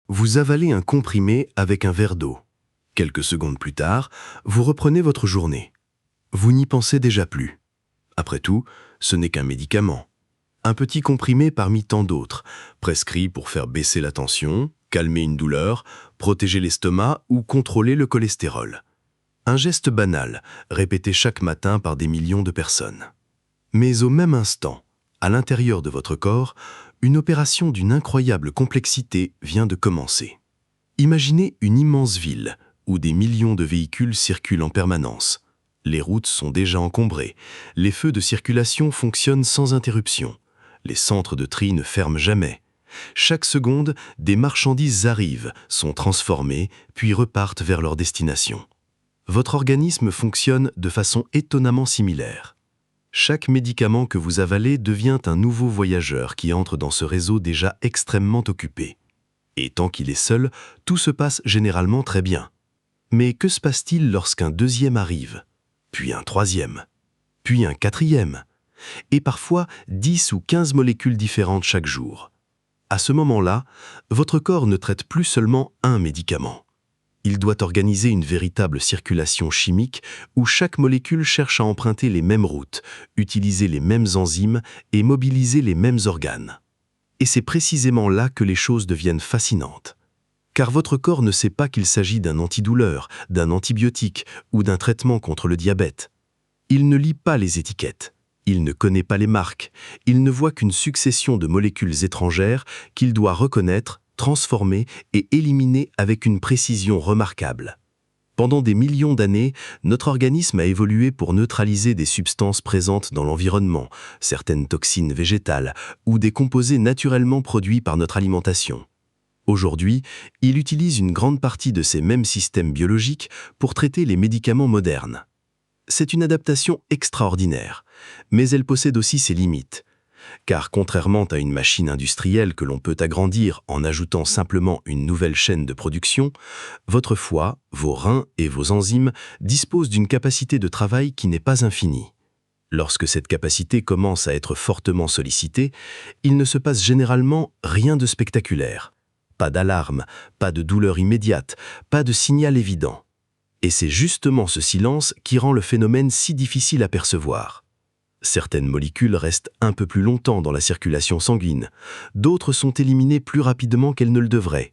Vous avalez un comprimé avec un verre d'eau. Quelques secondes plus tard, vous reprenez votre journée. Vous n'y pensez déjà plus. Après tout, ce n'est qu'un médicament. Un petit comprimé parmi tant d'autres, prescrit pour faire baisser la tension, calmer une douleur, protéger l'estomac ou contrôler le cholestérol. Un geste banal, répété chaque matin par des millions de personnes. Mais au même instant, à l'intérieur de votre corps, une opération d'une incroyable complexité vient de commencer. Imaginez une immense ville où des millions de véhicules circulent en permanence. Les routes sont déjà encombrées, les feux de circulation fonctionnent sans interruption, les centres de tri ne ferment jamais. Chaque seconde, des marchandises arrivent, sont transformées, puis repartent vers leur destination. Votre organisme fonctionne de façon étonnamment similaire. Chaque médicament que vous avalez devient un nouveau voyageur qui entre dans ce réseau déjà extrêmement occupé. Et tant qu'il est seul, tout se passe généralement très bien. Mais que se passe-t-il lorsqu'un deuxième arrive, puis un troisième, puis un quatrième, et parfois 10 ou 15 molécules différentes chaque jour? À ce moment-là, votre corps ne traite plus seulement un médicament. Il doit organiser une véritable circulation chimique où chaque molécule cherche à emprunter les mêmes routes, utiliser les mêmes enzymes et mobiliser les mêmes organes. Et c'est précisément là que les choses deviennent fascinantes. Car votre corps ne sait pas qu'il s'agit d'un antidouleur, d'un antibiotique ou d'un traitement contre le diabète. Il ne lit pas les étiquettes, il ne connaît pas les marques, il ne voit qu'une succession de molécules étrangères qu'il doit reconnaître, transformer et éliminer avec une précision remarquable. Pendant des millions d'années, notre organisme a évolué pour neutraliser des substances présentes dans l'environnement, certaines toxines végétales ou des composés naturellement produits par notre alimentation. Aujourd'hui, il utilise une grande partie de ces mêmes systèmes biologiques pour traiter les médicaments modernes. C'est une adaptation extraordinaire, mais elle possède aussi ses limites. Car contrairement à une machine industrielle que l'on peut agrandir en ajoutant simplement une nouvelle chaîne de production, votre foie, vos reins et vos enzymes disposent d'une capacité de travail qui n'est pas infinie. Lorsque cette capacité commence à être fortement sollicitée, il ne se passe généralement rien de spectaculaire. Pas d'alarme, pas de douleur immédiate, pas de signal évident. Et c'est justement ce silence qui rend le phénomène si difficile à percevoir. Certaines molécules restent un peu plus longtemps dans la circulation sanguine, d'autres sont éliminées plus rapidement qu'elles ne le devraient.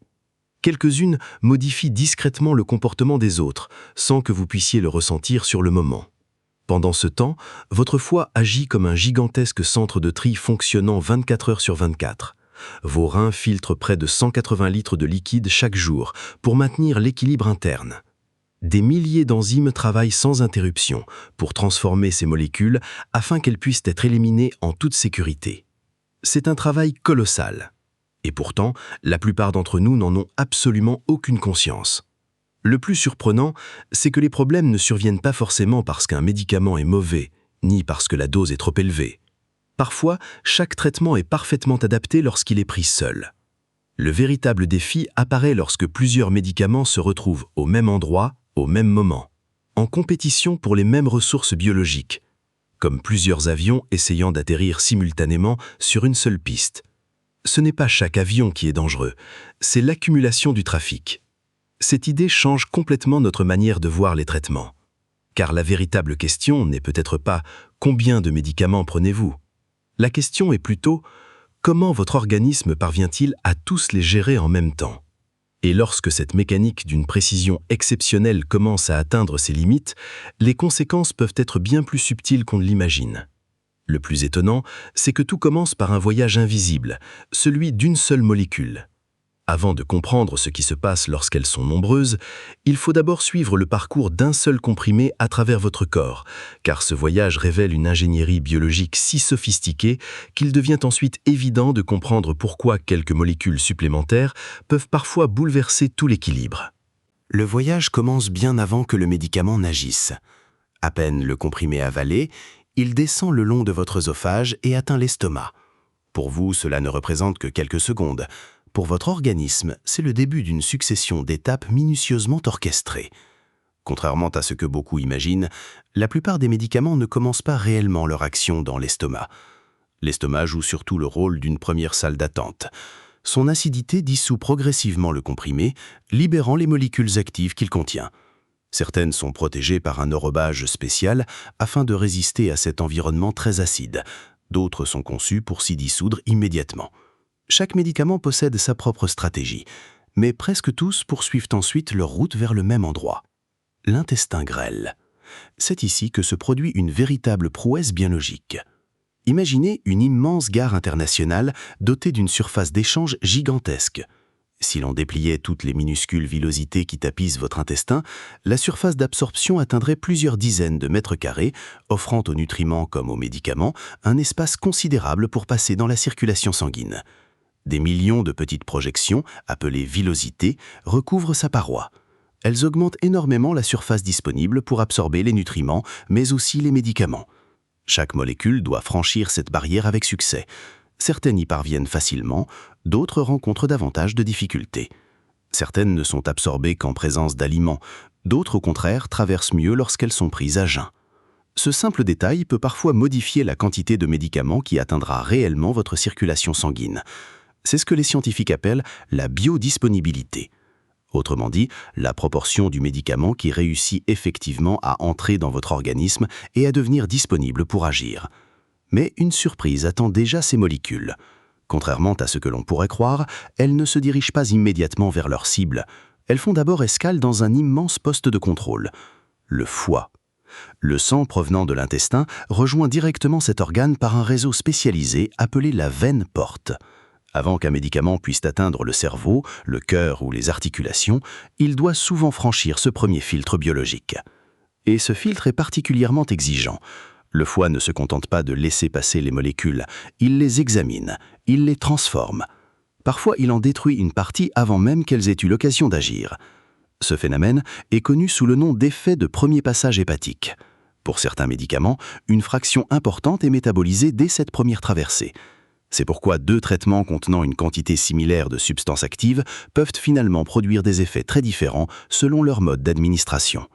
Quelques-unes modifient discrètement le comportement des autres, sans que vous puissiez le ressentir sur le moment. Pendant ce temps, votre foie agit comme un gigantesque centre de tri fonctionnant 24 heures sur 24. Vos reins filtrent près de 180 litres de liquide chaque jour pour maintenir l'équilibre interne. Des milliers d'enzymes travaillent sans interruption pour transformer ces molécules afin qu'elles puissent être éliminées en toute sécurité. C'est un travail colossal. Et pourtant, la plupart d'entre nous n'en ont absolument aucune conscience. Le plus surprenant, c'est que les problèmes ne surviennent pas forcément parce qu'un médicament est mauvais, ni parce que la dose est trop élevée. Parfois, chaque traitement est parfaitement adapté lorsqu'il est pris seul. Le véritable défi apparaît lorsque plusieurs médicaments se retrouvent au même endroit, au même moment, en compétition pour les mêmes ressources biologiques, comme plusieurs avions essayant d'atterrir simultanément sur une seule piste. Ce n'est pas chaque avion qui est dangereux, c'est l'accumulation du trafic. Cette idée change complètement notre manière de voir les traitements. Car la véritable question n'est peut-être pas « combien de médicaments prenez-vous ?» La question est plutôt « comment votre organisme parvient-il à tous les gérer en même temps ?» Et lorsque cette mécanique d'une précision exceptionnelle commence à atteindre ses limites, les conséquences peuvent être bien plus subtiles qu'on ne l'imagine. Le plus étonnant, c'est que tout commence par un voyage invisible, celui d'une seule molécule. Avant de comprendre ce qui se passe lorsqu'elles sont nombreuses, il faut d'abord suivre le parcours d'un seul comprimé à travers votre corps, car ce voyage révèle une ingénierie biologique si sophistiquée qu'il devient ensuite évident de comprendre pourquoi quelques molécules supplémentaires peuvent parfois bouleverser tout l'équilibre. Le voyage commence bien avant que le médicament n'agisse. À peine le comprimé avalé, il descend le long de votre œsophage et atteint l'estomac. Pour vous, cela ne représente que quelques secondes. Pour votre organisme, c'est le début d'une succession d'étapes minutieusement orchestrées. Contrairement à ce que beaucoup imaginent, la plupart des médicaments ne commencent pas réellement leur action dans l'estomac. L'estomac joue surtout le rôle d'une première salle d'attente. Son acidité dissout progressivement le comprimé, libérant les molécules actives qu'il contient. Certaines sont protégées par un enrobage spécial afin de résister à cet environnement très acide. D'autres sont conçues pour s'y dissoudre immédiatement. Chaque médicament possède sa propre stratégie, mais presque tous poursuivent ensuite leur route vers le même endroit. L'intestin grêle. C'est ici que se produit une véritable prouesse biologique. Imaginez une immense gare internationale dotée d'une surface d'échange gigantesque. Si l'on dépliait toutes les minuscules villosités qui tapissent votre intestin, la surface d'absorption atteindrait plusieurs dizaines de mètres carrés, offrant aux nutriments comme aux médicaments un espace considérable pour passer dans la circulation sanguine. Des millions de petites projections, appelées villosités, recouvrent sa paroi. Elles augmentent énormément la surface disponible pour absorber les nutriments, mais aussi les médicaments. Chaque molécule doit franchir cette barrière avec succès. Certaines y parviennent facilement, d'autres rencontrent davantage de difficultés. Certaines ne sont absorbées qu'en présence d'aliments, d'autres au contraire traversent mieux lorsqu'elles sont prises à jeun. Ce simple détail peut parfois modifier la quantité de médicaments qui atteindra réellement votre circulation sanguine. C'est ce que les scientifiques appellent la biodisponibilité. Autrement dit, la proportion du médicament qui réussit effectivement à entrer dans votre organisme et à devenir disponible pour agir. Mais une surprise attend déjà ces molécules. Contrairement à ce que l'on pourrait croire, elles ne se dirigent pas immédiatement vers leur cible. Elles font d'abord escale dans un immense poste de contrôle, le foie. Le sang provenant de l'intestin rejoint directement cet organe par un réseau spécialisé appelé la veine porte. Avant qu'un médicament puisse atteindre le cerveau, le cœur ou les articulations, il doit souvent franchir ce premier filtre biologique. Et ce filtre est particulièrement exigeant. Le foie ne se contente pas de laisser passer les molécules, il les examine, il les transforme. Parfois, il en détruit une partie avant même qu'elles aient eu l'occasion d'agir. Ce phénomène est connu sous le nom d'effet de premier passage hépatique. Pour certains médicaments, une fraction importante est métabolisée dès cette première traversée. C'est pourquoi deux traitements contenant une quantité similaire de substances actives peuvent finalement produire des effets très différents selon leur mode d'administration.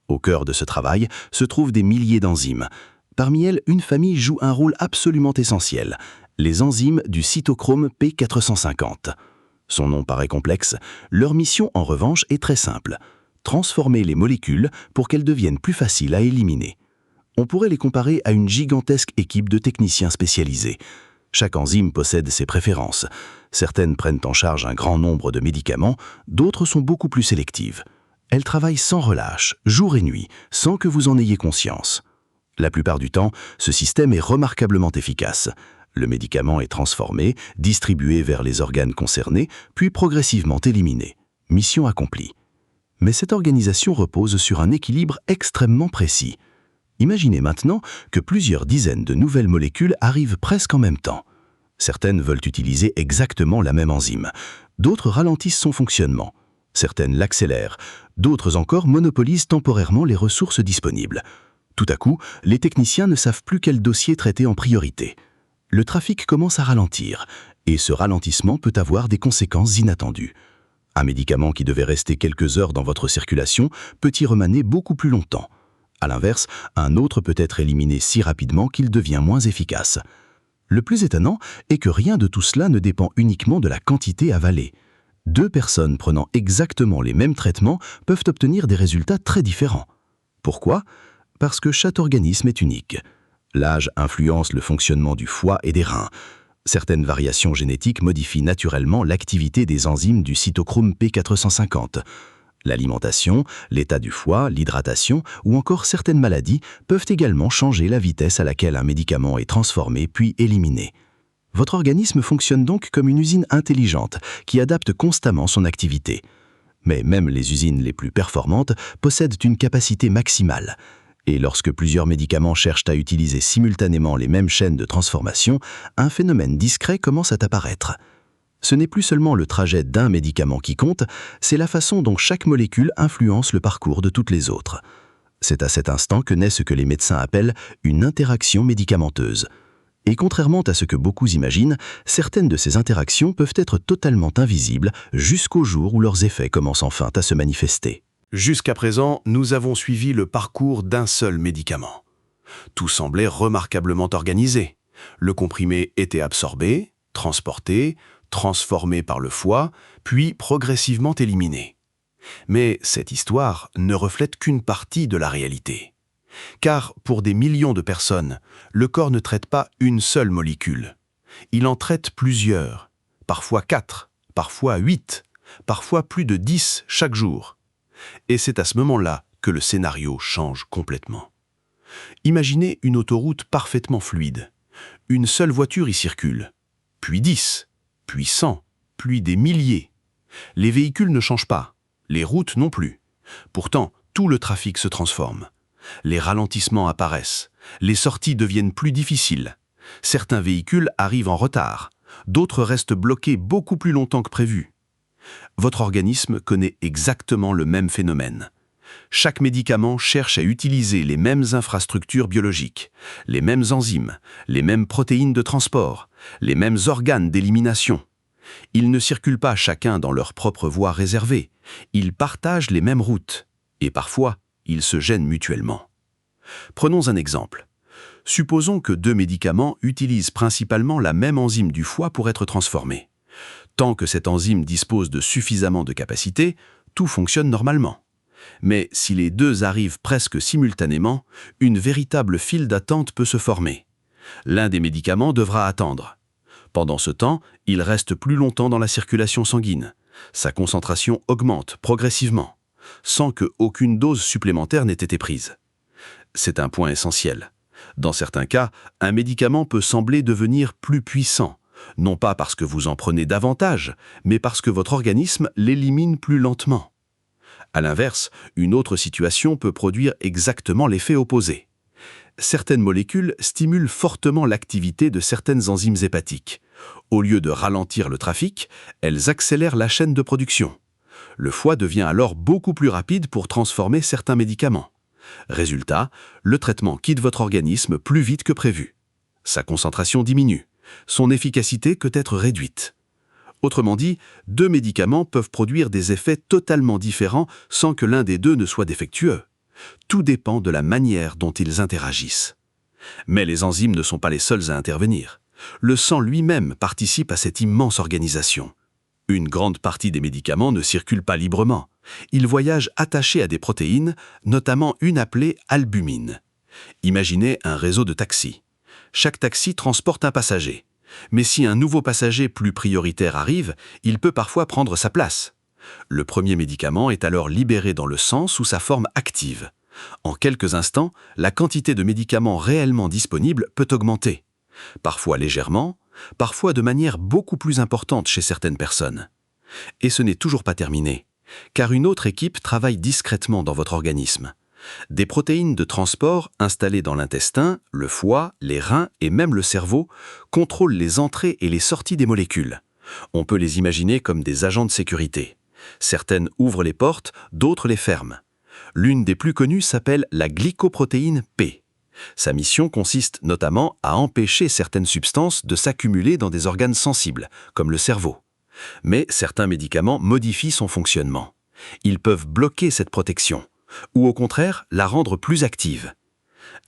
Au cœur de ce travail se trouvent des milliers d'enzymes. Parmi elles, une famille joue un rôle absolument essentiel, les enzymes du cytochrome P450. Son nom paraît complexe, leur mission en revanche est très simple, transformer les molécules pour qu'elles deviennent plus faciles à éliminer. On pourrait les comparer à une gigantesque équipe de techniciens spécialisés. Chaque enzyme possède ses préférences. Certaines prennent en charge un grand nombre de médicaments, d'autres sont beaucoup plus sélectives. Elles travaillent sans relâche, jour et nuit, sans que vous en ayez conscience. La plupart du temps, ce système est remarquablement efficace. Le médicament est transformé, distribué vers les organes concernés, puis progressivement éliminé. Mission accomplie. Mais cette organisation repose sur un équilibre extrêmement précis. Imaginez maintenant que plusieurs dizaines de nouvelles molécules arrivent presque en même temps. Certaines veulent utiliser exactement la même enzyme, d'autres ralentissent son fonctionnement, certaines l'accélèrent, d'autres encore monopolisent temporairement les ressources disponibles. Tout à coup, les techniciens ne savent plus quel dossier traiter en priorité. Le trafic commence à ralentir, et ce ralentissement peut avoir des conséquences inattendues. Un médicament qui devait rester quelques heures dans votre circulation peut y remaner beaucoup plus longtemps. À l'inverse, un autre peut être éliminé si rapidement qu'il devient moins efficace. Le plus étonnant est que rien de tout cela ne dépend uniquement de la quantité avalée. Deux personnes prenant exactement les mêmes traitements peuvent obtenir des résultats très différents. Pourquoi ? Parce que chaque organisme est unique. L'âge influence le fonctionnement du foie et des reins. Certaines variations génétiques modifient naturellement l'activité des enzymes du cytochrome P450. L'alimentation, l'état du foie, l'hydratation ou encore certaines maladies peuvent également changer la vitesse à laquelle un médicament est transformé puis éliminé. Votre organisme fonctionne donc comme une usine intelligente qui adapte constamment son activité. Mais même les usines les plus performantes possèdent une capacité maximale. Et lorsque plusieurs médicaments cherchent à utiliser simultanément les mêmes chaînes de transformation, un phénomène discret commence à apparaître. Ce n'est plus seulement le trajet d'un médicament qui compte, c'est la façon dont chaque molécule influence le parcours de toutes les autres. C'est à cet instant que naît ce que les médecins appellent une interaction médicamenteuse. Et contrairement à ce que beaucoup imaginent, certaines de ces interactions peuvent être totalement invisibles jusqu'au jour où leurs effets commencent enfin à se manifester. Jusqu'à présent, nous avons suivi le parcours d'un seul médicament. Tout semblait remarquablement organisé. Le comprimé était absorbé, transporté, transformés par le foie, puis progressivement éliminés. Mais cette histoire ne reflète qu'une partie de la réalité. Car pour des millions de personnes, le corps ne traite pas une seule molécule. Il en traite plusieurs, parfois 4, parfois 8, parfois plus de 10 chaque jour. Et c'est à ce moment-là que le scénario change complètement. Imaginez une autoroute parfaitement fluide. Une seule voiture y circule, puis 10, puis 100, puis des milliers. Les véhicules ne changent pas, les routes non plus. Pourtant, tout le trafic se transforme. Les ralentissements apparaissent, les sorties deviennent plus difficiles. Certains véhicules arrivent en retard, d'autres restent bloqués beaucoup plus longtemps que prévu. Votre organisme connaît exactement le même phénomène. Chaque médicament cherche à utiliser les mêmes infrastructures biologiques, les mêmes enzymes, les mêmes protéines de transport, les mêmes organes d'élimination. Ils ne circulent pas chacun dans leur propre voie réservée, ils partagent les mêmes routes, et parfois, ils se gênent mutuellement. Prenons un exemple. Supposons que 2 médicaments utilisent principalement la même enzyme du foie pour être transformés. Tant que cette enzyme dispose de suffisamment de capacité, tout fonctionne normalement. Mais si les deux arrivent presque simultanément, une véritable file d'attente peut se former. L'un des médicaments devra attendre. Pendant ce temps, il reste plus longtemps dans la circulation sanguine. Sa concentration augmente progressivement, sans que aucune dose supplémentaire n'ait été prise. C'est un point essentiel. Dans certains cas, un médicament peut sembler devenir plus puissant, non pas parce que vous en prenez davantage, mais parce que votre organisme l'élimine plus lentement. À l'inverse, une autre situation peut produire exactement l'effet opposé. Certaines molécules stimulent fortement l'activité de certaines enzymes hépatiques. Au lieu de ralentir le trafic, elles accélèrent la chaîne de production. Le foie devient alors beaucoup plus rapide pour transformer certains médicaments. Résultat, le traitement quitte votre organisme plus vite que prévu. Sa concentration diminue. Son efficacité peut être réduite. Autrement dit, 2 médicaments peuvent produire des effets totalement différents sans que l'un des deux ne soit défectueux. Tout dépend de la manière dont ils interagissent. Mais les enzymes ne sont pas les seules à intervenir. Le sang lui-même participe à cette immense organisation. Une grande partie des médicaments ne circulent pas librement. Ils voyagent attachés à des protéines, notamment une appelée albumine. Imaginez un réseau de taxis. Chaque taxi transporte un passager. Mais si un nouveau passager plus prioritaire arrive, il peut parfois prendre sa place. Le premier médicament est alors libéré dans le sang sous sa forme active. En quelques instants, la quantité de médicaments réellement disponible peut augmenter. Parfois légèrement, parfois de manière beaucoup plus importante chez certaines personnes. Et ce n'est toujours pas terminé, car une autre équipe travaille discrètement dans votre organisme. Des protéines de transport installées dans l'intestin, le foie, les reins et même le cerveau contrôlent les entrées et les sorties des molécules. On peut les imaginer comme des agents de sécurité. Certaines ouvrent les portes, d'autres les ferment. L'une des plus connues s'appelle la glycoprotéine P. Sa mission consiste notamment à empêcher certaines substances de s'accumuler dans des organes sensibles, comme le cerveau. Mais certains médicaments modifient son fonctionnement. Ils peuvent bloquer cette protection, ou au contraire la rendre plus active.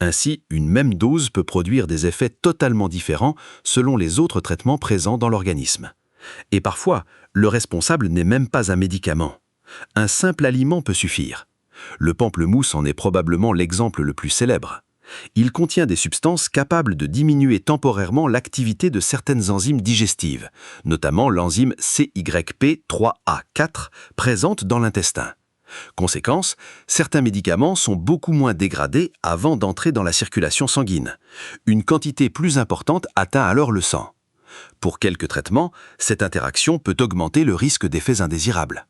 Ainsi, une même dose peut produire des effets totalement différents selon les autres traitements présents dans l'organisme. Et parfois, le responsable n'est même pas un médicament. Un simple aliment peut suffire. Le pamplemousse en est probablement l'exemple le plus célèbre. Il contient des substances capables de diminuer temporairement l'activité de certaines enzymes digestives, notamment l'enzyme CYP3A4 présente dans l'intestin. Conséquence, certains médicaments sont beaucoup moins dégradés avant d'entrer dans la circulation sanguine. Une quantité plus importante atteint alors le sang. Pour quelques traitements, cette interaction peut augmenter le risque d'effets indésirables.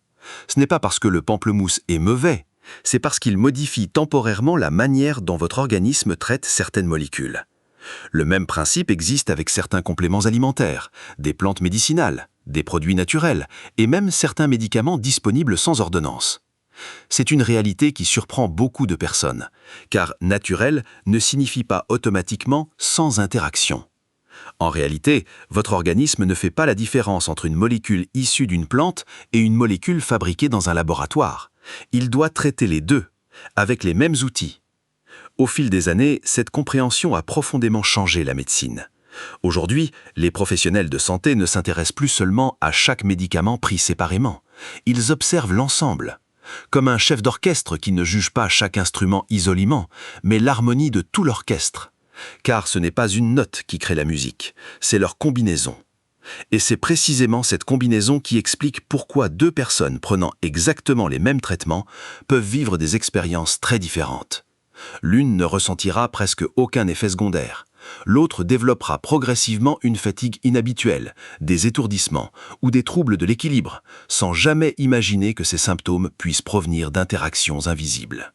Ce n'est pas parce que le pamplemousse est mauvais, c'est parce qu'il modifie temporairement la manière dont votre organisme traite certaines molécules. Le même principe existe avec certains compléments alimentaires, des plantes médicinales, des produits naturels et même certains médicaments disponibles sans ordonnance. C'est une réalité qui surprend beaucoup de personnes, car naturel ne signifie pas automatiquement sans interaction. En réalité, votre organisme ne fait pas la différence entre une molécule issue d'une plante et une molécule fabriquée dans un laboratoire. Il doit traiter les deux, avec les mêmes outils. Au fil des années, cette compréhension a profondément changé la médecine. Aujourd'hui, les professionnels de santé ne s'intéressent plus seulement à chaque médicament pris séparément. Ils observent l'ensemble, comme un chef d'orchestre qui ne juge pas chaque instrument isolément, mais l'harmonie de tout l'orchestre. Car ce n'est pas une note qui crée la musique, c'est leur combinaison. Et c'est précisément cette combinaison qui explique pourquoi deux personnes prenant exactement les mêmes traitements peuvent vivre des expériences très différentes. L'une ne ressentira presque aucun effet secondaire. L'autre développera progressivement une fatigue inhabituelle, des étourdissements ou des troubles de l'équilibre, sans jamais imaginer que ces symptômes puissent provenir d'interactions invisibles.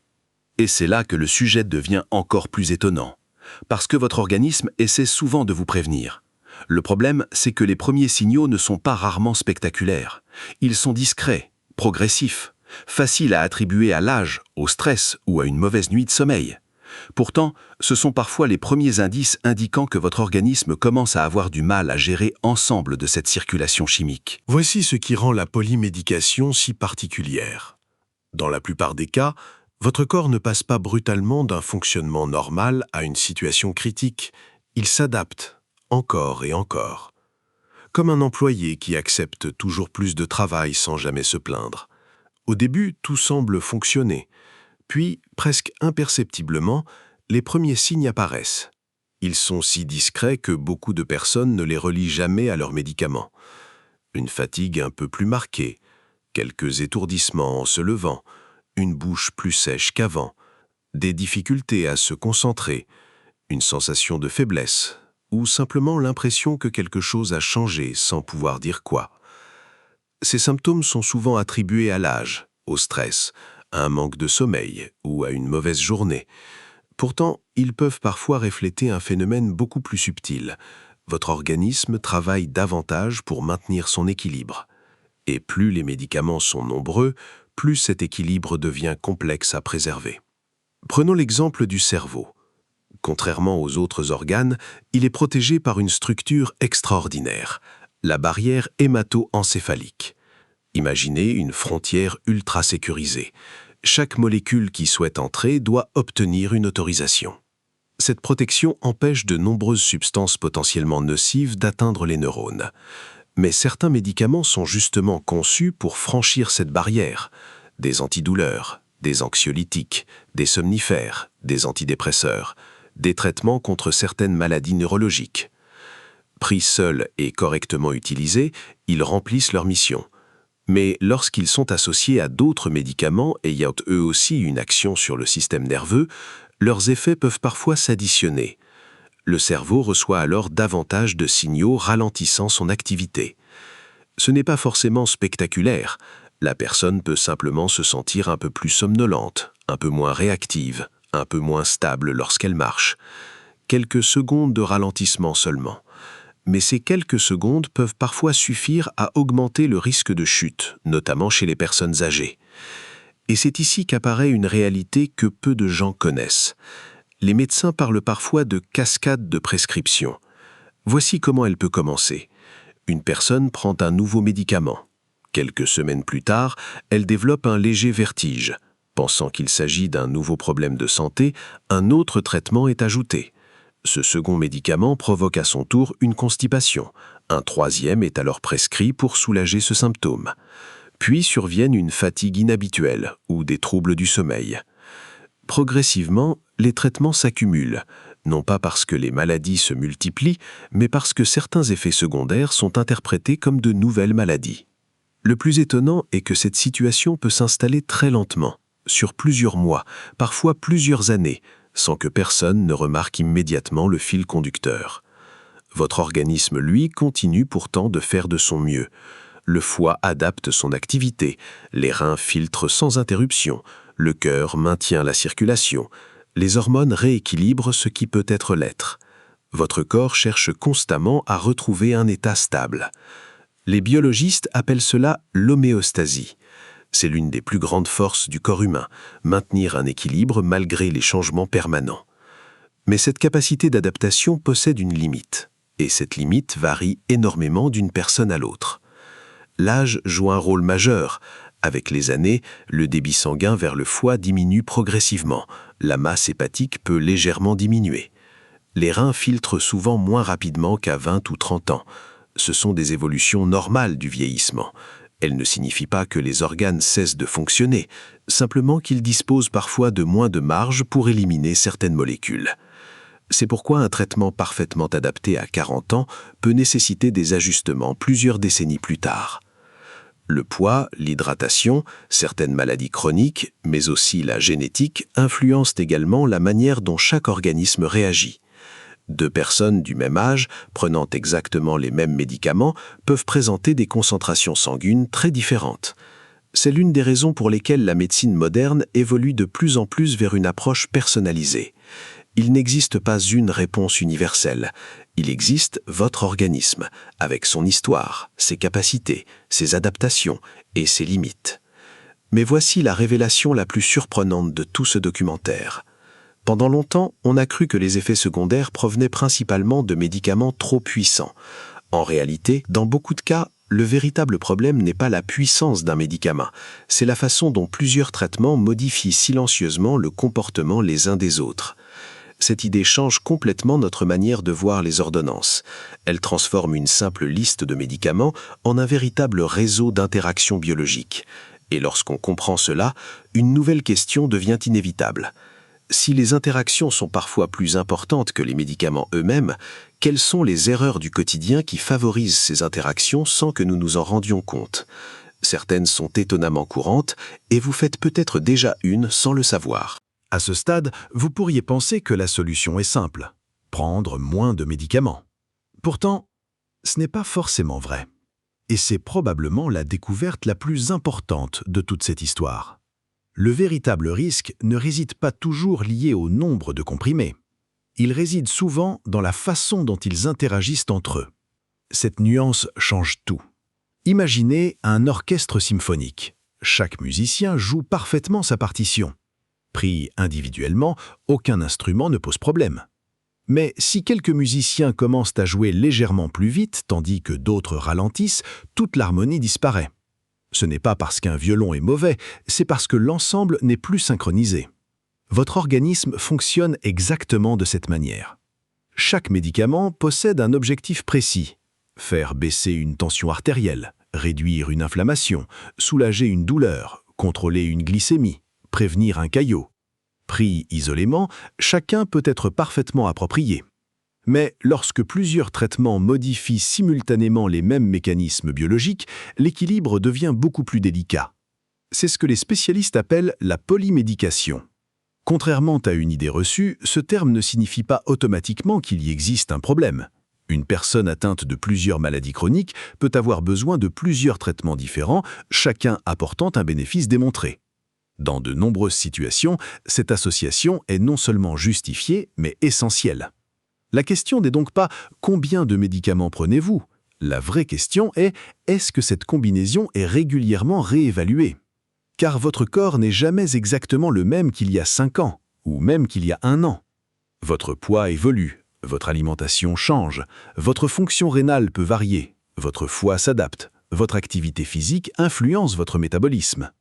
Et c'est là que le sujet devient encore plus étonnant, parce que votre organisme essaie souvent de vous prévenir. Le problème, c'est que les premiers signaux ne sont pas rarement spectaculaires. Ils sont discrets, progressifs, faciles à attribuer à l'âge, au stress ou à une mauvaise nuit de sommeil. Pourtant, ce sont parfois les premiers indices indiquant que votre organisme commence à avoir du mal à gérer ensemble de cette circulation chimique. Voici ce qui rend la polymédication si particulière. Dans la plupart des cas, votre corps ne passe pas brutalement d'un fonctionnement normal à une situation critique. Il s'adapte, encore et encore. Comme un employé qui accepte toujours plus de travail sans jamais se plaindre. Au début, tout semble fonctionner. Puis, presque imperceptiblement, les premiers signes apparaissent. Ils sont si discrets que beaucoup de personnes ne les relient jamais à leurs médicaments. Une fatigue un peu plus marquée, quelques étourdissements en se levant, une bouche plus sèche qu'avant, des difficultés à se concentrer, une sensation de faiblesse, ou simplement l'impression que quelque chose a changé sans pouvoir dire quoi. Ces symptômes sont souvent attribués à l'âge, au stress, à un manque de sommeil ou à une mauvaise journée. Pourtant, ils peuvent parfois refléter un phénomène beaucoup plus subtil. Votre organisme travaille davantage pour maintenir son équilibre. Et plus les médicaments sont nombreux, plus cet équilibre devient complexe à préserver. Prenons l'exemple du cerveau. Contrairement aux autres organes, il est protégé par une structure extraordinaire, la barrière hémato-encéphalique. Imaginez une frontière ultra sécurisée. Chaque molécule qui souhaite entrer doit obtenir une autorisation. Cette protection empêche de nombreuses substances potentiellement nocives d'atteindre les neurones. Mais certains médicaments sont justement conçus pour franchir cette barrière. Des antidouleurs, des anxiolytiques, des somnifères, des antidépresseurs, des traitements contre certaines maladies neurologiques. Pris seuls et correctement utilisés, ils remplissent leur mission. Mais lorsqu'ils sont associés à d'autres médicaments ayant eux aussi une action sur le système nerveux, leurs effets peuvent parfois s'additionner. Le cerveau reçoit alors davantage de signaux ralentissant son activité. Ce n'est pas forcément spectaculaire. La personne peut simplement se sentir un peu plus somnolente, un peu moins réactive, un peu moins stable lorsqu'elle marche. Quelques secondes de ralentissement seulement. Mais ces quelques secondes peuvent parfois suffire à augmenter le risque de chute, notamment chez les personnes âgées. Et c'est ici qu'apparaît une réalité que peu de gens connaissent. Les médecins parlent parfois de cascade de prescription. Voici comment elle peut commencer. Une personne prend un nouveau médicament. Quelques semaines plus tard, elle développe un léger vertige. Pensant qu'il s'agit d'un nouveau problème de santé, un autre traitement est ajouté. Ce second médicament provoque à son tour une constipation. Un troisième est alors prescrit pour soulager ce symptôme. Puis surviennent une fatigue inhabituelle ou des troubles du sommeil. Progressivement, les traitements s'accumulent, non pas parce que les maladies se multiplient, mais parce que certains effets secondaires sont interprétés comme de nouvelles maladies. Le plus étonnant est que cette situation peut s'installer très lentement, sur plusieurs mois, parfois plusieurs années, sans que personne ne remarque immédiatement le fil conducteur. Votre organisme, lui, continue pourtant de faire de son mieux. Le foie adapte son activité, les reins filtrent sans interruption, le cœur maintient la circulation, les hormones rééquilibrent ce qui peut être l'être. Votre corps cherche constamment à retrouver un état stable. Les biologistes appellent cela l'homéostasie. C'est l'une des plus grandes forces du corps humain, maintenir un équilibre malgré les changements permanents. Mais cette capacité d'adaptation possède une limite, et cette limite varie énormément d'une personne à l'autre. L'âge joue un rôle majeur. Avec les années, le débit sanguin vers le foie diminue progressivement, la masse hépatique peut légèrement diminuer. Les reins filtrent souvent moins rapidement qu'à 20 ou 30 ans. Ce sont des évolutions normales du vieillissement. Elles ne signifient pas que les organes cessent de fonctionner, simplement qu'ils disposent parfois de moins de marge pour éliminer certaines molécules. C'est pourquoi un traitement parfaitement adapté à 40 ans peut nécessiter des ajustements plusieurs décennies plus tard. Le poids, l'hydratation, certaines maladies chroniques, mais aussi la génétique, influencent également la manière dont chaque organisme réagit. Deux personnes du même âge, prenant exactement les mêmes médicaments, peuvent présenter des concentrations sanguines très différentes. C'est l'une des raisons pour lesquelles la médecine moderne évolue de plus en plus vers une approche personnalisée. Il n'existe pas une réponse universelle. Il existe votre organisme, avec son histoire, ses capacités, ses adaptations et ses limites. Mais voici la révélation la plus surprenante de tout ce documentaire. Pendant longtemps, on a cru que les effets secondaires provenaient principalement de médicaments trop puissants. En réalité, dans beaucoup de cas, le véritable problème n'est pas la puissance d'un médicament, c'est la façon dont plusieurs traitements modifient silencieusement le comportement les uns des autres. Cette idée change complètement notre manière de voir les ordonnances. Elle transforme une simple liste de médicaments en un véritable réseau d'interactions biologiques. Et lorsqu'on comprend cela, une nouvelle question devient inévitable. Si les interactions sont parfois plus importantes que les médicaments eux-mêmes, quelles sont les erreurs du quotidien qui favorisent ces interactions sans que nous nous en rendions compte ? Certaines sont étonnamment courantes et vous faites peut-être déjà une sans le savoir. À ce stade, vous pourriez penser que la solution est simple, prendre moins de médicaments. Pourtant, ce n'est pas forcément vrai. Et c'est probablement la découverte la plus importante de toute cette histoire. Le véritable risque ne réside pas toujours lié au nombre de comprimés. Il réside souvent dans la façon dont ils interagissent entre eux. Cette nuance change tout. Imaginez un orchestre symphonique. Chaque musicien joue parfaitement sa partition. Pris individuellement, aucun instrument ne pose problème. Mais si quelques musiciens commencent à jouer légèrement plus vite, tandis que d'autres ralentissent, toute l'harmonie disparaît. Ce n'est pas parce qu'un violon est mauvais, c'est parce que l'ensemble n'est plus synchronisé. Votre organisme fonctionne exactement de cette manière. Chaque médicament possède un objectif précis. Faire baisser une tension artérielle, réduire une inflammation, soulager une douleur, contrôler une glycémie, prévenir un caillot. Pris isolément, chacun peut être parfaitement approprié. Mais lorsque plusieurs traitements modifient simultanément les mêmes mécanismes biologiques, l'équilibre devient beaucoup plus délicat. C'est ce que les spécialistes appellent la polymédication. Contrairement à une idée reçue, ce terme ne signifie pas automatiquement qu'il y existe un problème. Une personne atteinte de plusieurs maladies chroniques peut avoir besoin de plusieurs traitements différents, chacun apportant un bénéfice démontré. Dans de nombreuses situations, cette association est non seulement justifiée, mais essentielle. La question n'est donc pas « combien de médicaments prenez-vous ?» La vraie question est « est-ce que cette combinaison est régulièrement réévaluée ?» Car votre corps n'est jamais exactement le même qu'il y a 5 ans, ou même qu'il y a 1 an. Votre poids évolue, votre alimentation change, votre fonction rénale peut varier, votre foie s'adapte, votre activité physique influence votre métabolisme.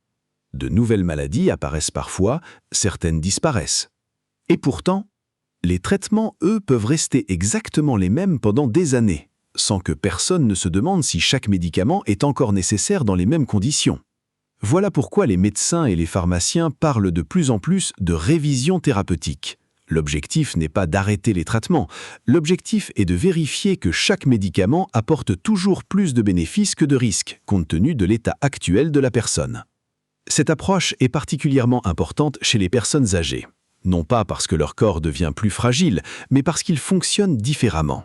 De nouvelles maladies apparaissent parfois, certaines disparaissent. Et pourtant, les traitements, eux, peuvent rester exactement les mêmes pendant des années, sans que personne ne se demande si chaque médicament est encore nécessaire dans les mêmes conditions. Voilà pourquoi les médecins et les pharmaciens parlent de plus en plus de révision thérapeutique. L'objectif n'est pas d'arrêter les traitements, l'objectif est de vérifier que chaque médicament apporte toujours plus de bénéfices que de risques, compte tenu de l'état actuel de la personne. Cette approche est particulièrement importante chez les personnes âgées. Non pas parce que leur corps devient plus fragile, mais parce qu'il fonctionne différemment.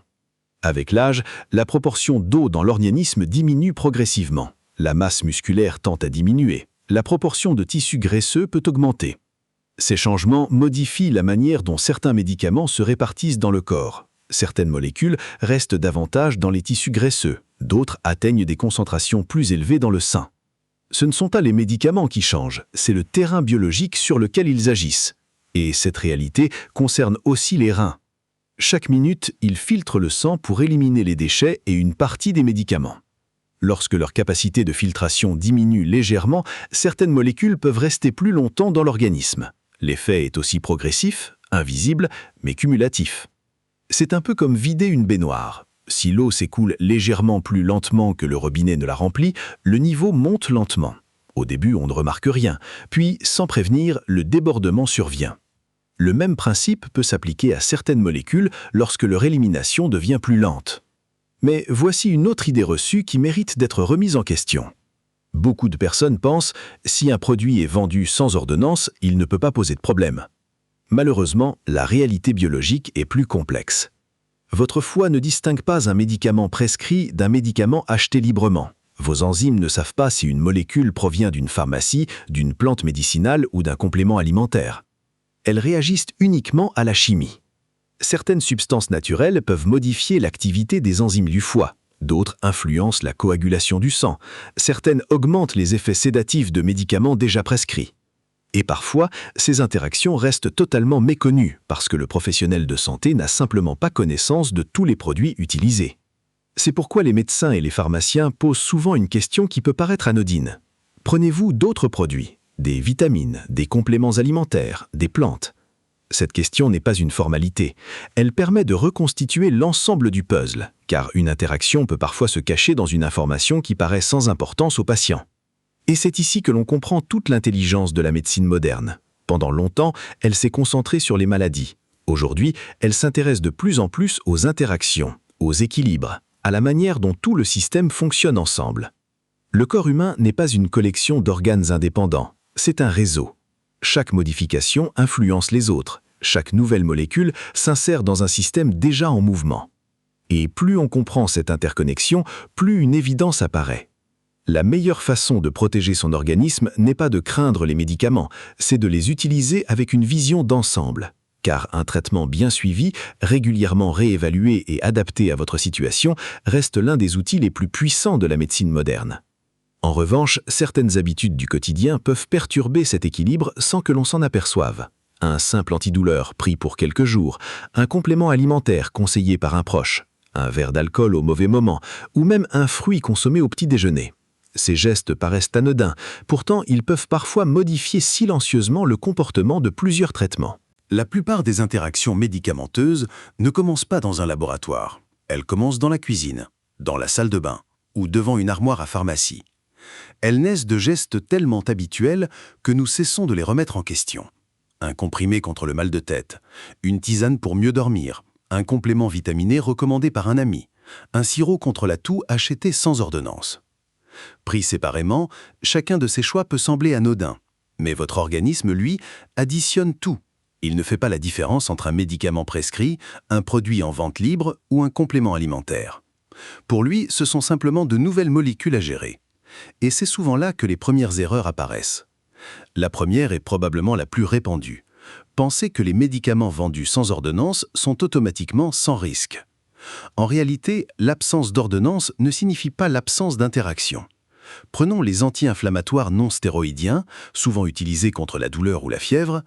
Avec l'âge, la proportion d'eau dans l'organisme diminue progressivement. La masse musculaire tend à diminuer. La proportion de tissu graisseux peut augmenter. Ces changements modifient la manière dont certains médicaments se répartissent dans le corps. Certaines molécules restent davantage dans les tissus graisseux, d'autres atteignent des concentrations plus élevées dans le sein. Ce ne sont pas les médicaments qui changent, c'est le terrain biologique sur lequel ils agissent. Et cette réalité concerne aussi les reins. Chaque minute, ils filtrent le sang pour éliminer les déchets et une partie des médicaments. Lorsque leur capacité de filtration diminue légèrement, certaines molécules peuvent rester plus longtemps dans l'organisme. L'effet est aussi progressif, invisible, mais cumulatif. C'est un peu comme vider une baignoire. Si l'eau s'écoule légèrement plus lentement que le robinet ne la remplit, le niveau monte lentement. Au début, on ne remarque rien, puis, sans prévenir, le débordement survient. Le même principe peut s'appliquer à certaines molécules lorsque leur élimination devient plus lente. Mais voici une autre idée reçue qui mérite d'être remise en question. Beaucoup de personnes pensent « si un produit est vendu sans ordonnance, il ne peut pas poser de problème ». Malheureusement, la réalité biologique est plus complexe. Votre foie ne distingue pas un médicament prescrit d'un médicament acheté librement. Vos enzymes ne savent pas si une molécule provient d'une pharmacie, d'une plante médicinale ou d'un complément alimentaire. Elles réagissent uniquement à la chimie. Certaines substances naturelles peuvent modifier l'activité des enzymes du foie. D'autres influencent la coagulation du sang. Certaines augmentent les effets sédatifs de médicaments déjà prescrits. Et parfois, ces interactions restent totalement méconnues parce que le professionnel de santé n'a simplement pas connaissance de tous les produits utilisés. C'est pourquoi les médecins et les pharmaciens posent souvent une question qui peut paraître anodine. Prenez-vous d'autres produits, des vitamines, des compléments alimentaires, des plantes? Cette question n'est pas une formalité. Elle permet de reconstituer l'ensemble du puzzle, car une interaction peut parfois se cacher dans une information qui paraît sans importance au patient. Et c'est ici que l'on comprend toute l'intelligence de la médecine moderne. Pendant longtemps, elle s'est concentrée sur les maladies. Aujourd'hui, elle s'intéresse de plus en plus aux interactions, aux équilibres, à la manière dont tout le système fonctionne ensemble. Le corps humain n'est pas une collection d'organes indépendants, c'est un réseau. Chaque modification influence les autres, chaque nouvelle molécule s'insère dans un système déjà en mouvement. Et plus on comprend cette interconnexion, plus une évidence apparaît. La meilleure façon de protéger son organisme n'est pas de craindre les médicaments, c'est de les utiliser avec une vision d'ensemble. Car un traitement bien suivi, régulièrement réévalué et adapté à votre situation, reste l'un des outils les plus puissants de la médecine moderne. En revanche, certaines habitudes du quotidien peuvent perturber cet équilibre sans que l'on s'en aperçoive. Un simple antidouleur pris pour quelques jours, un complément alimentaire conseillé par un proche, un verre d'alcool au mauvais moment, ou même un fruit consommé au petit déjeuner. Ces gestes paraissent anodins, pourtant ils peuvent parfois modifier silencieusement le comportement de plusieurs traitements. La plupart des interactions médicamenteuses ne commencent pas dans un laboratoire. Elles commencent dans la cuisine, dans la salle de bain ou devant une armoire à pharmacie. Elles naissent de gestes tellement habituels que nous cessons de les remettre en question. Un comprimé contre le mal de tête, une tisane pour mieux dormir, un complément vitaminé recommandé par un ami, un sirop contre la toux acheté sans ordonnance. Pris séparément, chacun de ces choix peut sembler anodin, mais votre organisme, lui, additionne tout. Il ne fait pas la différence entre un médicament prescrit, un produit en vente libre ou un complément alimentaire. Pour lui, ce sont simplement de nouvelles molécules à gérer. Et c'est souvent là que les premières erreurs apparaissent. La première est probablement la plus répandue. Penser que les médicaments vendus sans ordonnance sont automatiquement sans risque. En réalité, l'absence d'ordonnance ne signifie pas l'absence d'interaction. Prenons les anti-inflammatoires non stéroïdiens, souvent utilisés contre la douleur ou la fièvre.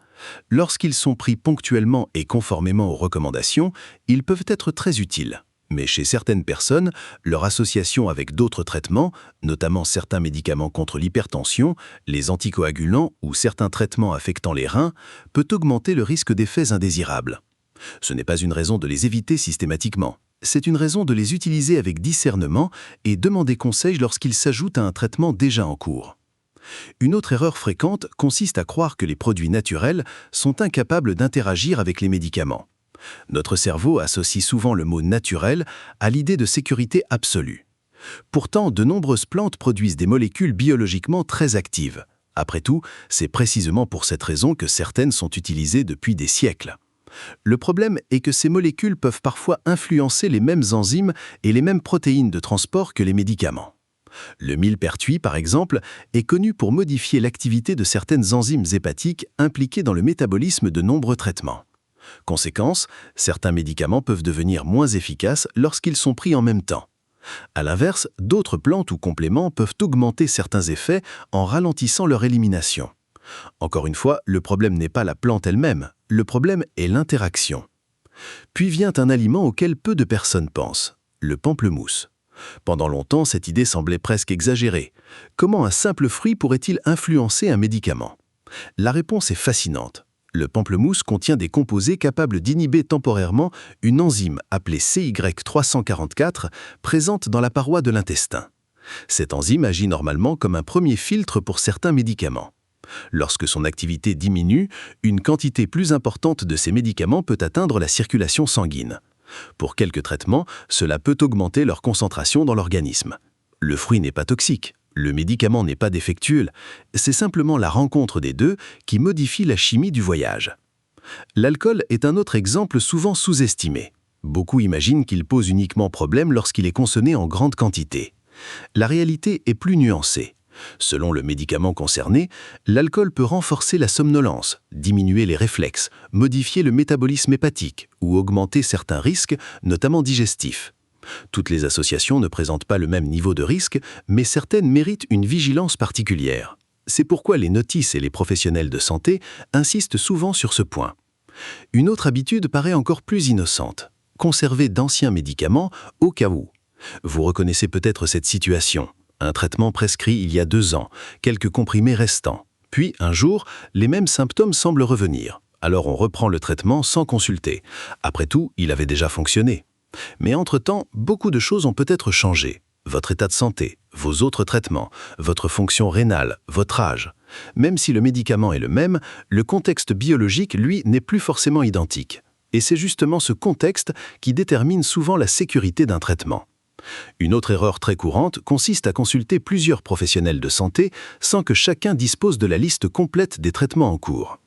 Lorsqu'ils sont pris ponctuellement et conformément aux recommandations, ils peuvent être très utiles. Mais chez certaines personnes, leur association avec d'autres traitements, notamment certains médicaments contre l'hypertension, les anticoagulants ou certains traitements affectant les reins, peut augmenter le risque d'effets indésirables. Ce n'est pas une raison de les éviter systématiquement. C'est une raison de les utiliser avec discernement et demander conseil lorsqu'ils s'ajoutent à un traitement déjà en cours. Une autre erreur fréquente consiste à croire que les produits naturels sont incapables d'interagir avec les médicaments. Notre cerveau associe souvent le mot « naturel » à l'idée de sécurité absolue. Pourtant, de nombreuses plantes produisent des molécules biologiquement très actives. Après tout, c'est précisément pour cette raison que certaines sont utilisées depuis des siècles. Le problème est que ces molécules peuvent parfois influencer les mêmes enzymes et les mêmes protéines de transport que les médicaments. Le millepertuis, par exemple, est connu pour modifier l'activité de certaines enzymes hépatiques impliquées dans le métabolisme de nombreux traitements. Conséquence, certains médicaments peuvent devenir moins efficaces lorsqu'ils sont pris en même temps. À l'inverse, d'autres plantes ou compléments peuvent augmenter certains effets en ralentissant leur élimination. Encore une fois, le problème n'est pas la plante elle-même, le problème est l'interaction. Puis vient un aliment auquel peu de personnes pensent, le pamplemousse. Pendant longtemps, cette idée semblait presque exagérée. Comment un simple fruit pourrait-il influencer un médicament? La réponse est fascinante. Le pamplemousse contient des composés capables d'inhiber temporairement une enzyme appelée CY344 présente dans la paroi de l'intestin. Cette enzyme agit normalement comme un premier filtre pour certains médicaments. Lorsque son activité diminue, une quantité plus importante de ces médicaments peut atteindre la circulation sanguine. Pour quelques traitements, cela peut augmenter leur concentration dans l'organisme. Le fruit n'est pas toxique, le médicament n'est pas défectueux, c'est simplement la rencontre des deux qui modifie la chimie du voyage. L'alcool est un autre exemple souvent sous-estimé. Beaucoup imaginent qu'il pose uniquement problème lorsqu'il est consommé en grande quantité. La réalité est plus nuancée. Selon le médicament concerné, l'alcool peut renforcer la somnolence, diminuer les réflexes, modifier le métabolisme hépatique ou augmenter certains risques, notamment digestifs. Toutes les associations ne présentent pas le même niveau de risque, mais certaines méritent une vigilance particulière. C'est pourquoi les notices et les professionnels de santé insistent souvent sur ce point. Une autre habitude paraît encore plus innocente. Conserver d'anciens médicaments au cas où. Vous reconnaissez peut-être cette situation. Un traitement prescrit il y a 2 ans, quelques comprimés restants. Puis, un jour, les mêmes symptômes semblent revenir. Alors on reprend le traitement sans consulter. Après tout, il avait déjà fonctionné. Mais entre-temps, beaucoup de choses ont peut-être changé. Votre état de santé, vos autres traitements, votre fonction rénale, votre âge. Même si le médicament est le même, le contexte biologique, lui, n'est plus forcément identique. Et c'est justement ce contexte qui détermine souvent la sécurité d'un traitement. Une autre erreur très courante consiste à consulter plusieurs professionnels de santé sans que chacun dispose de la liste complète des traitements en cours.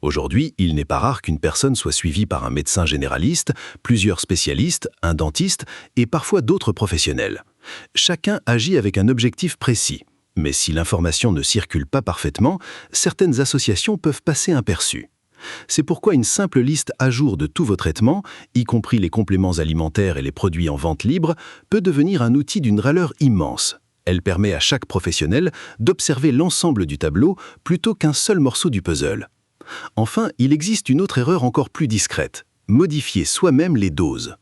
Aujourd'hui, il n'est pas rare qu'une personne soit suivie par un médecin généraliste, plusieurs spécialistes, un dentiste et parfois d'autres professionnels. Chacun agit avec un objectif précis. Mais si l'information ne circule pas parfaitement, certaines associations peuvent passer aperçues. C'est pourquoi une simple liste à jour de tous vos traitements, y compris les compléments alimentaires et les produits en vente libre, peut devenir un outil d'une valeur immense. Elle permet à chaque professionnel d'observer l'ensemble du tableau plutôt qu'un seul morceau du puzzle. Enfin, il existe une autre erreur encore plus discrète, modifier soi-même les doses.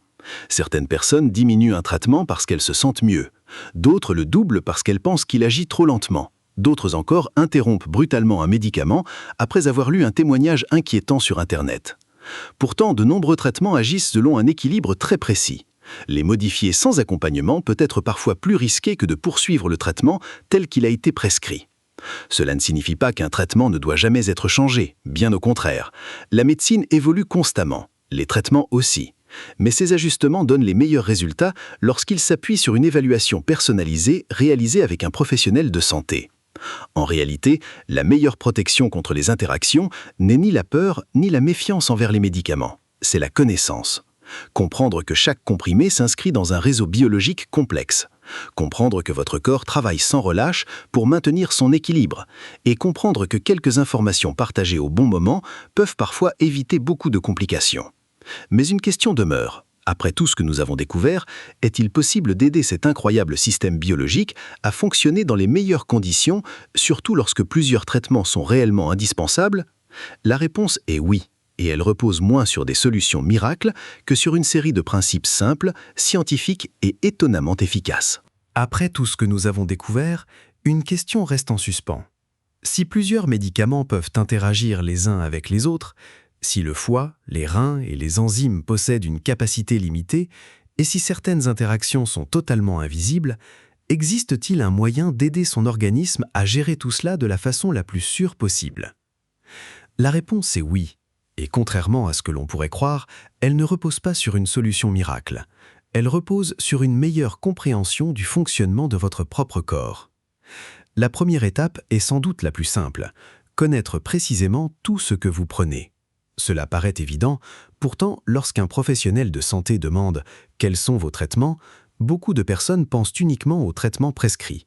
Certaines personnes diminuent un traitement parce qu'elles se sentent mieux, d'autres le doublent parce qu'elles pensent qu'il agit trop lentement. D'autres encore interrompent brutalement un médicament après avoir lu un témoignage inquiétant sur Internet. Pourtant, de nombreux traitements agissent selon un équilibre très précis. Les modifier sans accompagnement peut être parfois plus risqué que de poursuivre le traitement tel qu'il a été prescrit. Cela ne signifie pas qu'un traitement ne doit jamais être changé, bien au contraire. La médecine évolue constamment, les traitements aussi. Mais ces ajustements donnent les meilleurs résultats lorsqu'ils s'appuient sur une évaluation personnalisée réalisée avec un professionnel de santé. En réalité, la meilleure protection contre les interactions n'est ni la peur ni la méfiance envers les médicaments, c'est la connaissance. Comprendre que chaque comprimé s'inscrit dans un réseau biologique complexe. Comprendre que votre corps travaille sans relâche pour maintenir son équilibre. Et comprendre que quelques informations partagées au bon moment peuvent parfois éviter beaucoup de complications. Mais une question demeure. Après tout ce que nous avons découvert, est-il possible d'aider cet incroyable système biologique à fonctionner dans les meilleures conditions, surtout lorsque plusieurs traitements sont réellement indispensables? La réponse est oui, et elle repose moins sur des solutions miracles que sur une série de principes simples, scientifiques et étonnamment efficaces. Après tout ce que nous avons découvert, une question reste en suspens. Si plusieurs médicaments peuvent interagir les uns avec les autres, si le foie, les reins et les enzymes possèdent une capacité limitée, et si certaines interactions sont totalement invisibles, existe-t-il un moyen d'aider son organisme à gérer tout cela de la façon la plus sûre possible? La réponse est oui, et contrairement à ce que l'on pourrait croire, elle ne repose pas sur une solution miracle. Elle repose sur une meilleure compréhension du fonctionnement de votre propre corps. La première étape est sans doute la plus simple, connaître précisément tout ce que vous prenez. Cela paraît évident, pourtant, lorsqu'un professionnel de santé demande « Quels sont vos traitements ?», beaucoup de personnes pensent uniquement aux traitements prescrits.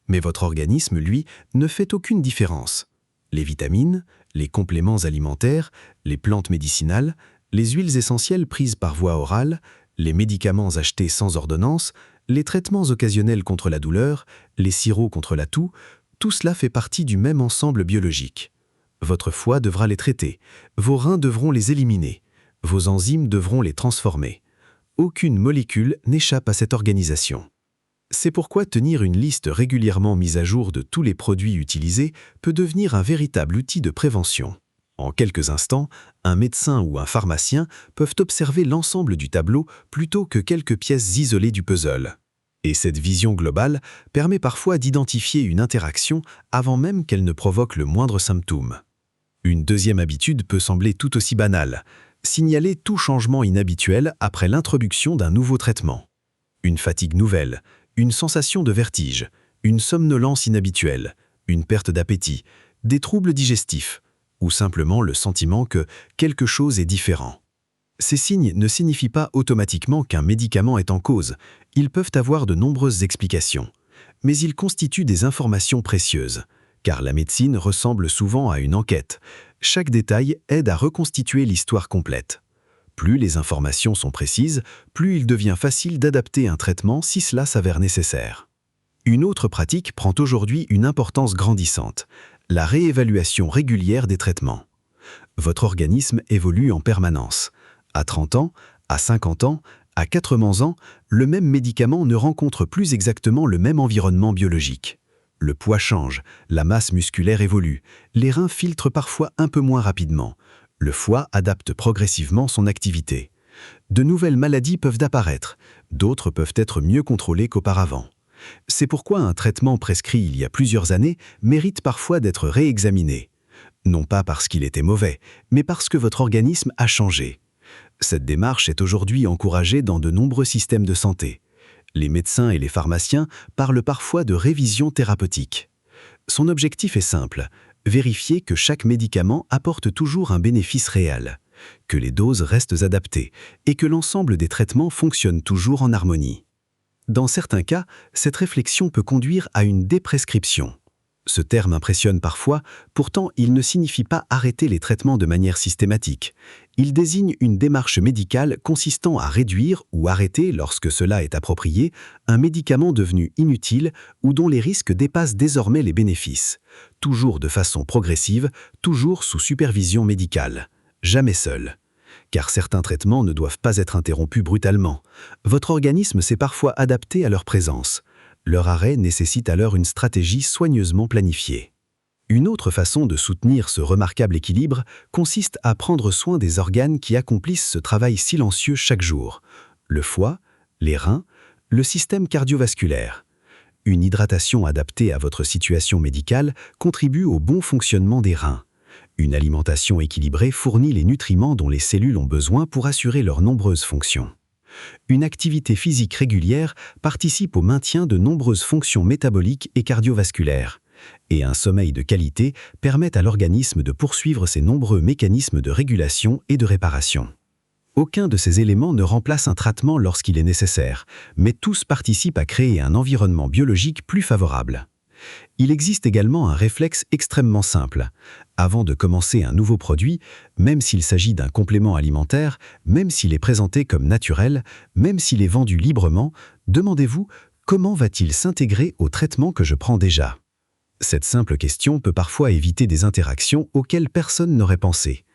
Mais votre organisme, lui, ne fait aucune différence. Les vitamines, les compléments alimentaires, les plantes médicinales, les huiles essentielles prises par voie orale, les médicaments achetés sans ordonnance, les traitements occasionnels contre la douleur, les sirops contre la toux, tout cela fait partie du même ensemble biologique. Votre foie devra les traiter, vos reins devront les éliminer, vos enzymes devront les transformer. Aucune molécule n'échappe à cette organisation. C'est pourquoi tenir une liste régulièrement mise à jour de tous les produits utilisés peut devenir un véritable outil de prévention. En quelques instants, un médecin ou un pharmacien peuvent observer l'ensemble du tableau plutôt que quelques pièces isolées du puzzle. Et cette vision globale permet parfois d'identifier une interaction avant même qu'elle ne provoque le moindre symptôme. Une deuxième habitude peut sembler tout aussi banale: signaler tout changement inhabituel après l'introduction d'un nouveau traitement. Une fatigue nouvelle, une sensation de vertige, une somnolence inhabituelle, une perte d'appétit, des troubles digestifs, ou simplement le sentiment que quelque chose est différent. Ces signes ne signifient pas automatiquement qu'un médicament est en cause, ils peuvent avoir de nombreuses explications. Mais ils constituent des informations précieuses, car la médecine ressemble souvent à une enquête. Chaque détail aide à reconstituer l'histoire complète. Plus les informations sont précises, plus il devient facile d'adapter un traitement si cela s'avère nécessaire. Une autre pratique prend aujourd'hui une importance grandissante: la réévaluation régulière des traitements. Votre organisme évolue en permanence. À 30 ans, à 50 ans, à 80 ans, le même médicament ne rencontre plus exactement le même environnement biologique. Le poids change, la masse musculaire évolue, les reins filtrent parfois un peu moins rapidement, le foie adapte progressivement son activité. De nouvelles maladies peuvent apparaître, d'autres peuvent être mieux contrôlées qu'auparavant. C'est pourquoi un traitement prescrit il y a plusieurs années mérite parfois d'être réexaminé. Non pas parce qu'il était mauvais, mais parce que votre organisme a changé. Cette démarche est aujourd'hui encouragée dans de nombreux systèmes de santé. Les médecins et les pharmaciens parlent parfois de révision thérapeutique. Son objectif est simple: vérifier que chaque médicament apporte toujours un bénéfice réel, que les doses restent adaptées et que l'ensemble des traitements fonctionne toujours en harmonie. Dans certains cas, cette réflexion peut conduire à une déprescription. Ce terme impressionne parfois, pourtant il ne signifie pas arrêter les traitements de manière systématique. Il désigne une démarche médicale consistant à réduire ou arrêter, lorsque cela est approprié, un médicament devenu inutile ou dont les risques dépassent désormais les bénéfices. Toujours de façon progressive, toujours sous supervision médicale. Jamais seul. Car certains traitements ne doivent pas être interrompus brutalement. Votre organisme s'est parfois adapté à leur présence. Leur arrêt nécessite alors une stratégie soigneusement planifiée. Une autre façon de soutenir ce remarquable équilibre consiste à prendre soin des organes qui accomplissent ce travail silencieux chaque jour: le foie, les reins, le système cardiovasculaire. Une hydratation adaptée à votre situation médicale contribue au bon fonctionnement des reins. Une alimentation équilibrée fournit les nutriments dont les cellules ont besoin pour assurer leurs nombreuses fonctions. Une activité physique régulière participe au maintien de nombreuses fonctions métaboliques et cardiovasculaires. Et un sommeil de qualité permet à l'organisme de poursuivre ses nombreux mécanismes de régulation et de réparation. Aucun de ces éléments ne remplace un traitement lorsqu'il est nécessaire, mais tous participent à créer un environnement biologique plus favorable. Il existe également un réflexe extrêmement simple. Avant de commencer un nouveau produit, même s'il s'agit d'un complément alimentaire, même s'il est présenté comme naturel, même s'il est vendu librement, demandez-vous: comment va-t-il s'intégrer au traitement que je prends déjà? Cette simple question peut parfois éviter des interactions auxquelles personne n'aurait pensé.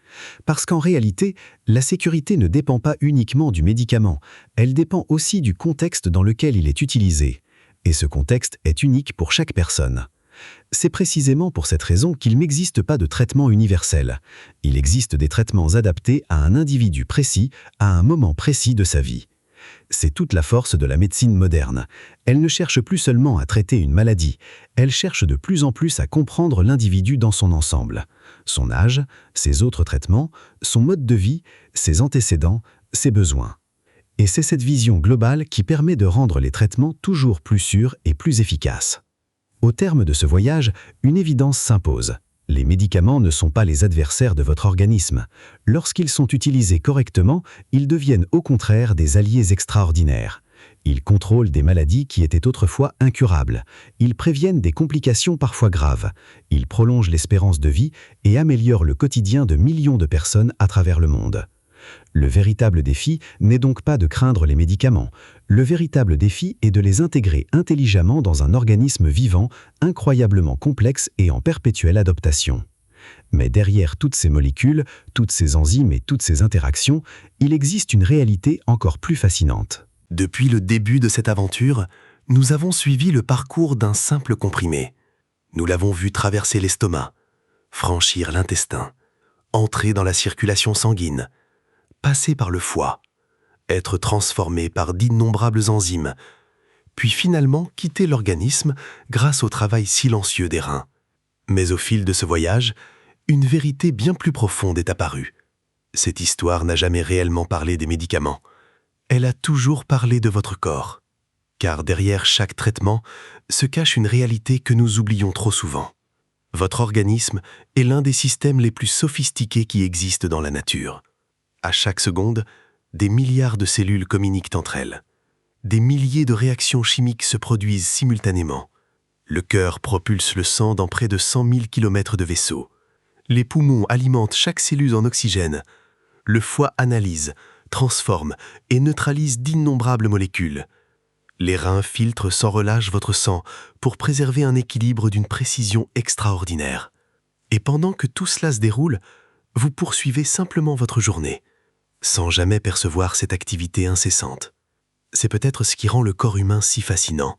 Parce qu'en réalité, la sécurité ne dépend pas uniquement du médicament, elle dépend aussi du contexte dans lequel il est utilisé. Et ce contexte est unique pour chaque personne. C'est précisément pour cette raison qu'il n'existe pas de traitement universel. Il existe des traitements adaptés à un individu précis, à un moment précis de sa vie. C'est toute la force de la médecine moderne. Elle ne cherche plus seulement à traiter une maladie, elle cherche de plus en plus à comprendre l'individu dans son ensemble. Son âge, ses autres traitements, son mode de vie, ses antécédents, ses besoins. Et c'est cette vision globale qui permet de rendre les traitements toujours plus sûrs et plus efficaces. Au terme de ce voyage, une évidence s'impose. Les médicaments ne sont pas les adversaires de votre organisme. Lorsqu'ils sont utilisés correctement, ils deviennent au contraire des alliés extraordinaires. Ils contrôlent des maladies qui étaient autrefois incurables. Ils préviennent des complications parfois graves. Ils prolongent l'espérance de vie et améliorent le quotidien de millions de personnes à travers le monde. Le véritable défi n'est donc pas de craindre les médicaments. Le véritable défi est de les intégrer intelligemment dans un organisme vivant, incroyablement complexe et en perpétuelle adaptation. Mais derrière toutes ces molécules, toutes ces enzymes et toutes ces interactions, il existe une réalité encore plus fascinante. Depuis le début de cette aventure, nous avons suivi le parcours d'un simple comprimé. Nous l'avons vu traverser l'estomac, franchir l'intestin, entrer dans la circulation sanguine, passer par le foie, être transformé par d'innombrables enzymes, puis finalement quitter l'organisme grâce au travail silencieux des reins. Mais au fil de ce voyage, une vérité bien plus profonde est apparue. Cette histoire n'a jamais réellement parlé des médicaments. Elle a toujours parlé de votre corps. Car derrière chaque traitement se cache une réalité que nous oublions trop souvent. Votre organisme est l'un des systèmes les plus sophistiqués qui existent dans la nature. À chaque seconde, des milliards de cellules communiquent entre elles. Des milliers de réactions chimiques se produisent simultanément. Le cœur propulse le sang dans près de 100 000 km de vaisseaux. Les poumons alimentent chaque cellule en oxygène. Le foie analyse, transforme et neutralise d'innombrables molécules. Les reins filtrent sans relâche votre sang pour préserver un équilibre d'une précision extraordinaire. Et pendant que tout cela se déroule, vous poursuivez simplement votre journée, sans jamais percevoir cette activité incessante. C'est peut-être ce qui rend le corps humain si fascinant.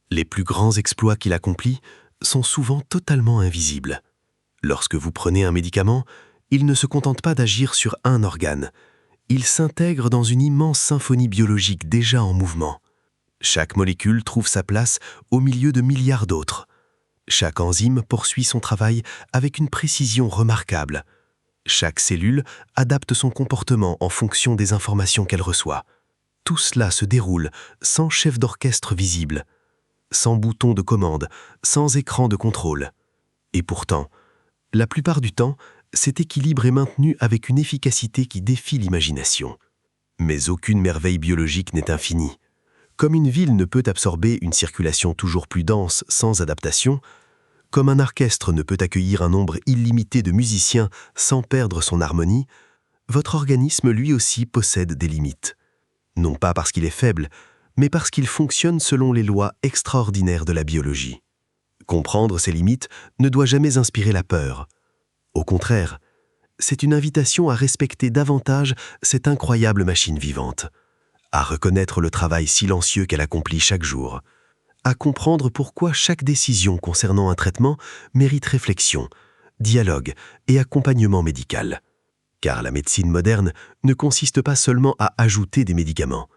Les plus grands exploits qu'il accomplit sont souvent totalement invisibles. Lorsque vous prenez un médicament, il ne se contente pas d'agir sur un organe. Il s'intègre dans une immense symphonie biologique déjà en mouvement. Chaque molécule trouve sa place au milieu de milliards d'autres. Chaque enzyme poursuit son travail avec une précision remarquable. Chaque cellule adapte son comportement en fonction des informations qu'elle reçoit. Tout cela se déroule sans chef d'orchestre visible, sans bouton de commande, sans écran de contrôle. Et pourtant, la plupart du temps, cet équilibre est maintenu avec une efficacité qui défie l'imagination. Mais aucune merveille biologique n'est infinie. Comme une ville ne peut absorber une circulation toujours plus dense sans adaptation, comme un orchestre ne peut accueillir un nombre illimité de musiciens sans perdre son harmonie, votre organisme lui aussi possède des limites. Non pas parce qu'il est faible, mais parce qu'il fonctionne selon les lois extraordinaires de la biologie. Comprendre ces limites ne doit jamais inspirer la peur. Au contraire, c'est une invitation à respecter davantage cette incroyable machine vivante, à reconnaître le travail silencieux qu'elle accomplit chaque jour, à comprendre pourquoi chaque décision concernant un traitement mérite réflexion, dialogue et accompagnement médical. Car la médecine moderne ne consiste pas seulement à ajouter des médicaments,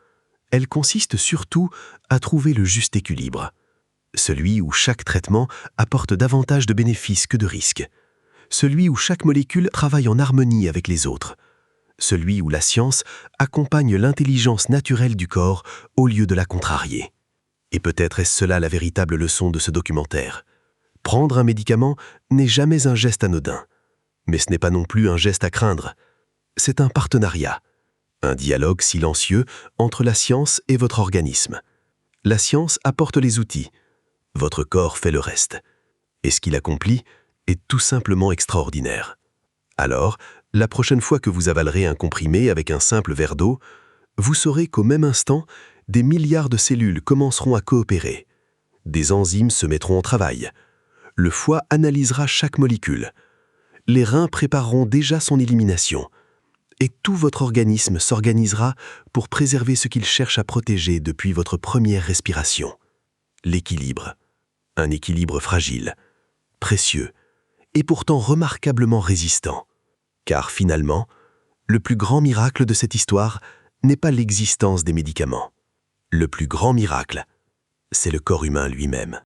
elle consiste surtout à trouver le juste équilibre, celui où chaque traitement apporte davantage de bénéfices que de risques, celui où chaque molécule travaille en harmonie avec les autres, celui où la science accompagne l'intelligence naturelle du corps au lieu de la contrarier. Et peut-être est-ce cela la véritable leçon de ce documentaire. Prendre un médicament n'est jamais un geste anodin, mais ce n'est pas non plus un geste à craindre. C'est un partenariat, un dialogue silencieux entre la science et votre organisme. La science apporte les outils, votre corps fait le reste. Et ce qu'il accomplit est tout simplement extraordinaire. Alors, la prochaine fois que vous avalerez un comprimé avec un simple verre d'eau, vous saurez qu'au même instant, des milliards de cellules commenceront à coopérer. Des enzymes se mettront au travail. Le foie analysera chaque molécule. Les reins prépareront déjà son élimination. Et tout votre organisme s'organisera pour préserver ce qu'il cherche à protéger depuis votre première respiration. L'équilibre. Un équilibre fragile, précieux, et pourtant remarquablement résistant. Car finalement, le plus grand miracle de cette histoire n'est pas l'existence des médicaments. Le plus grand miracle, c'est le corps humain lui-même.